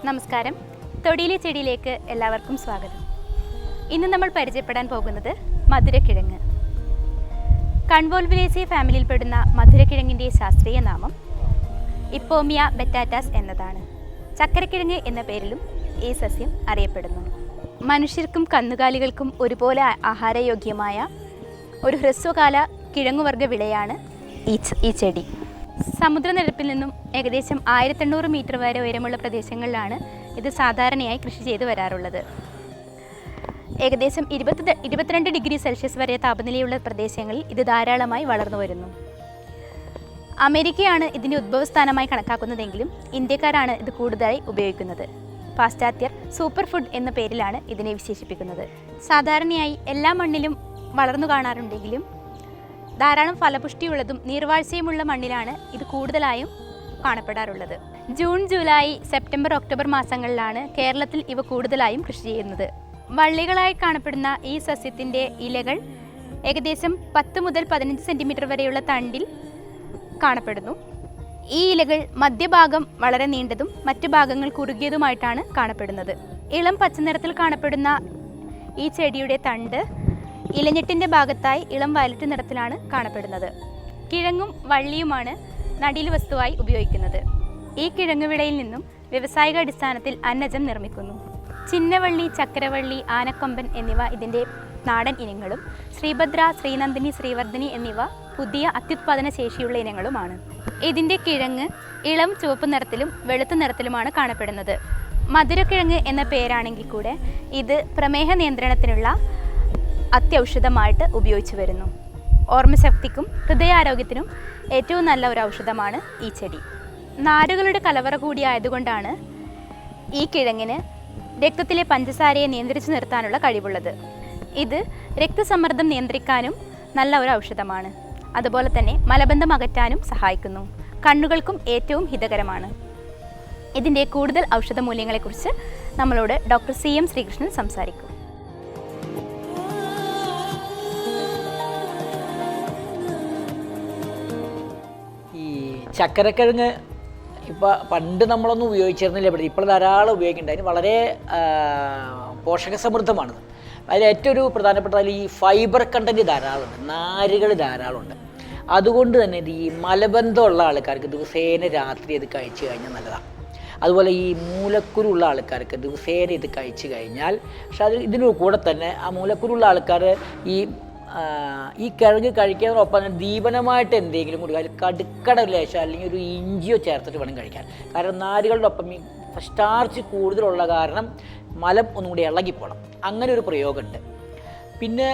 നമസ്കാരം, തൊടിയിലെ ചെടിയിലേക്ക് എല്ലാവർക്കും സ്വാഗതം. ഇന്ന് നമ്മൾ പരിചയപ്പെടാൻ പോകുന്നത് മധുരക്കിഴങ്ങ്. കൺവോൾവിലേസിയ ഫാമിലിയിൽപ്പെടുന്ന മധുരക്കിഴങ്ങിൻ്റെ ശാസ്ത്രീയ നാമം ഇപ്പോമിയ ബെറ്റാറ്റാസ് എന്നതാണ്. ചക്കരക്കിഴങ്ങ് എന്ന പേരിലും ഈ സസ്യം അറിയപ്പെടുന്നു. മനുഷ്യർക്കും കന്നുകാലികൾക്കും ഒരുപോലെ ആഹാരയോഗ്യമായ ഒരു ഹ്രസ്വകാല കിഴങ്ങുവർഗ്ഗ വിളയാണ് ഈ ചെടി. സമുദ്രനിരപ്പിൽ നിന്നും ഏകദേശം 1800 മീറ്റർ വരെ ഉയരമുള്ള പ്രദേശങ്ങളിലാണ് ഇത് സാധാരണയായി കൃഷി ചെയ്തു വരാറുള്ളത്. ഏകദേശം 22 ഡിഗ്രി സെൽഷ്യസ് വരെ താപനിലയുള്ള പ്രദേശങ്ങളിൽ ഇത് ധാരാളമായി വളർന്നു വരുന്നു. അമേരിക്കയാണ് ഇതിൻ്റെ ഉദ്ഭവസ്ഥാനമായി കണക്കാക്കുന്നതെങ്കിലും ഇന്ത്യക്കാരാണ് ഇത് കൂടുതലായി ഉപയോഗിക്കുന്നത്. പാശ്ചാത്യർ സൂപ്പർ ഫുഡ് എന്ന പേരിലാണ് ഇതിനെ വിശേഷിപ്പിക്കുന്നത്. സാധാരണയായി എല്ലാ മണ്ണിലും വളർന്നു കാണാറുണ്ടെങ്കിലും ധാരാളം ഫലപുഷ്ടിയുള്ളതും നീർവാഴ്ചയുമുള്ള മണ്ണിലാണ് ഇത് കൂടുതലായും കാണപ്പെടാറുള്ളത്. ജൂൺ, ജൂലൈ, സെപ്റ്റംബർ, ഒക്ടോബർ മാസങ്ങളിലാണ് കേരളത്തിൽ ഇവ കൂടുതലായും കൃഷി ചെയ്യുന്നത്. വള്ളികളായി കാണപ്പെടുന്ന ഈ സസ്യത്തിൻ്റെ ഇലകൾ ഏകദേശം 10 മുതൽ 15 സെൻറ്റിമീറ്റർ വരെയുള്ള തണ്ടിൽ കാണപ്പെടുന്നു. ഈ ഇലകൾ മധ്യഭാഗം വളരെ നീണ്ടതും മറ്റു ഭാഗങ്ങൾ കുറുകിയതുമായിട്ടാണ് കാണപ്പെടുന്നത്. ഇളം പച്ചനിറത്തിൽ കാണപ്പെടുന്ന ഈ ചെടിയുടെ തണ്ട് ഇലഞ്ഞെട്ടിൻ്റെ ഭാഗത്തായി ഇളം വയലറ്റ് നിറത്തിലാണ് കാണപ്പെടുന്നത്. കിഴങ്ങും വള്ളിയുമാണ് നടീൽ വസ്തുവായി ഉപയോഗിക്കുന്നത്. ഈ കിഴങ്ങുവിടയിൽ നിന്നും വ്യാവസായിക അടിസ്ഥാനത്തിൽ അന്നജം നിർമ്മിക്കുന്നു. ചിന്നവള്ളി, ചക്കരവള്ളി, ആനക്കൊമ്പൻ എന്നിവ ഇതിൻ്റെ നാടൻ ഇനങ്ങളും ശ്രീഭദ്ര, ശ്രീനന്ദിനി, ശ്രീവർദ്ധിനി എന്നിവ പുതിയ അത്യുത്പാദന ശേഷിയുള്ള ഇനങ്ങളുമാണ്. ഇതിൻ്റെ കിഴങ്ങ് ഇളം ചുവപ്പ് നിറത്തിലും വെളുത്ത നിറത്തിലുമാണ് കാണപ്പെടുന്നത്. മധുരക്കിഴങ്ങ് എന്ന പേരാണെങ്കിൽ കൂടെ ഇത് പ്രമേഹ നിയന്ത്രണത്തിനുള്ള അത്യൗഷധമായിട്ട് ഉപയോഗിച്ചു വരുന്നു. ഓർമ്മശക്തിക്കും ഹൃദയാരോഗ്യത്തിനും ഏറ്റവും നല്ല ഒരു ഔഷധമാണ് ഈ ചെടി. നാരുകളുടെ കലവറ കൂടിയായതുകൊണ്ടാണ് ഈ കിഴങ്ങിന് രക്തത്തിലെ പഞ്ചസാരയെ നിയന്ത്രിച്ചു നിർത്താനുള്ള കഴിവുള്ളത്. ഇത് രക്തസമ്മർദ്ദം നിയന്ത്രിക്കാനും നല്ല ഒരു ഔഷധമാണ്. അതുപോലെ തന്നെ മലബന്ധം അകറ്റാനും സഹായിക്കുന്നു. കണ്ണുകൾക്കും ഏറ്റവും ഹിതകരമാണ്. ഇതിൻ്റെ കൂടുതൽ ഔഷധ മൂല്യങ്ങളെക്കുറിച്ച് നമ്മളോട് ഡോക്ടർ CM ശ്രീകൃഷ്ണൻ സംസാരിക്കും. ചക്കരക്കിഴങ്ങ് ഇപ്പോൾ പണ്ട് നമ്മളൊന്നും ഉപയോഗിച്ചിരുന്നില്ല, ഇവിടെ ഇപ്പോൾ ധാരാളം ഉപയോഗിക്കുന്നുണ്ട്. അതിന് വളരെ പോഷക സമൃദ്ധമാണത്. അതിൽ ഏറ്റവും ഒരു പ്രധാനപ്പെട്ട ഈ ഫൈബർ കണ്ടൻറ്റ് ധാരാളമുണ്ട്, നാരുകൾ ധാരാളമുണ്ട്. അതുകൊണ്ട് തന്നെ ഇത് ഈ മലബന്ധമുള്ള ആൾക്കാർക്ക് ദിവസേന രാത്രി ഇത് കഴിച്ചു കഴിഞ്ഞാൽ നല്ലതാണ്. അതുപോലെ ഈ മൂലക്കുരുള്ള ആൾക്കാർക്ക് ദിവസേന ഇത് കഴിച്ചു കഴിഞ്ഞാൽ, പക്ഷെ അത് ഇതിന് കൂടെ തന്നെ ആ മൂലക്കുരുള്ള ആൾക്കാർ ഈ കിഴങ്ങ് കഴിക്കുന്നതിനൊപ്പം തന്നെ ദീപനമായിട്ട് എന്തെങ്കിലും കൂടി അതിൽ കടുക്കട ലേശം അല്ലെങ്കിൽ ഒരു ഇഞ്ചിയോ ചേർത്തിട്ട് വേണം കഴിക്കാൻ. കാരണം നാരുകളുടെ ഒപ്പം ഈ സ്റ്റാർച്ച് കൂടുതലുള്ള കാരണം മലം ഒന്നും കൂടി ഇളകിപ്പോണം. അങ്ങനെ ഒരു പ്രയോഗമുണ്ട്. പിന്നെ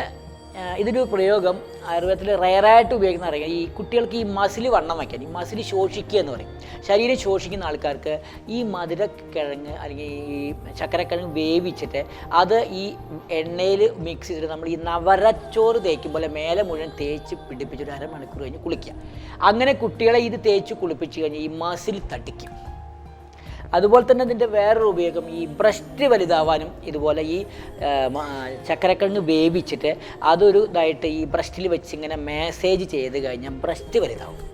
ഇതിൻ്റെ പ്രയോഗം ആയുർവേദത്തിൽ റയറായിട്ട് ഉപയോഗിക്കുന്ന അറിയാം. ഈ കുട്ടികൾക്ക് ഈ മസിൽ വണ്ണം വയ്ക്കാൻ, ഈ മസിൽ ശോഷിക്കുക എന്ന് പറയും. ശരീരം ശോഷിക്കുന്ന ആൾക്കാർക്ക് ഈ മധുരക്കിഴങ്ങ് അല്ലെങ്കിൽ ഈ ചക്കരക്കിഴങ്ങ് വേവിച്ചിട്ട് അത് ഈ എണ്ണയിൽ മിക്സ് ചെയ്തിട്ട് നമ്മൾ ഈ നവരച്ചോറ് തേക്കും പോലെ മേലെ മുഴുവൻ തേച്ച് പിടിപ്പിച്ചൊരു അരമണിക്കൂർ കഴിഞ്ഞ് കുളിക്കുക. അങ്ങനെ കുട്ടികളെ ഇത് തേച്ച് കുളിപ്പിച്ച് കഴിഞ്ഞാൽ ഈ മസിൽ തടിക്കും. അതുപോലെ തന്നെ ഇതിൻ്റെ വേറൊരു ഉപയോഗം ഈ ബ്രസ്റ്റ് വലുതാവാനും ഇതുപോലെ ഈ ചക്കരക്കിഴങ്ങ് വേവിച്ചിട്ട് അതൊരു ഇതായിട്ട് ഈ ബ്രസ്റ്റിൽ വെച്ച് ഇങ്ങനെ മാസേജ് ചെയ്ത് കഴിഞ്ഞാൽ ബ്രസ്റ്റ് വലുതാവും.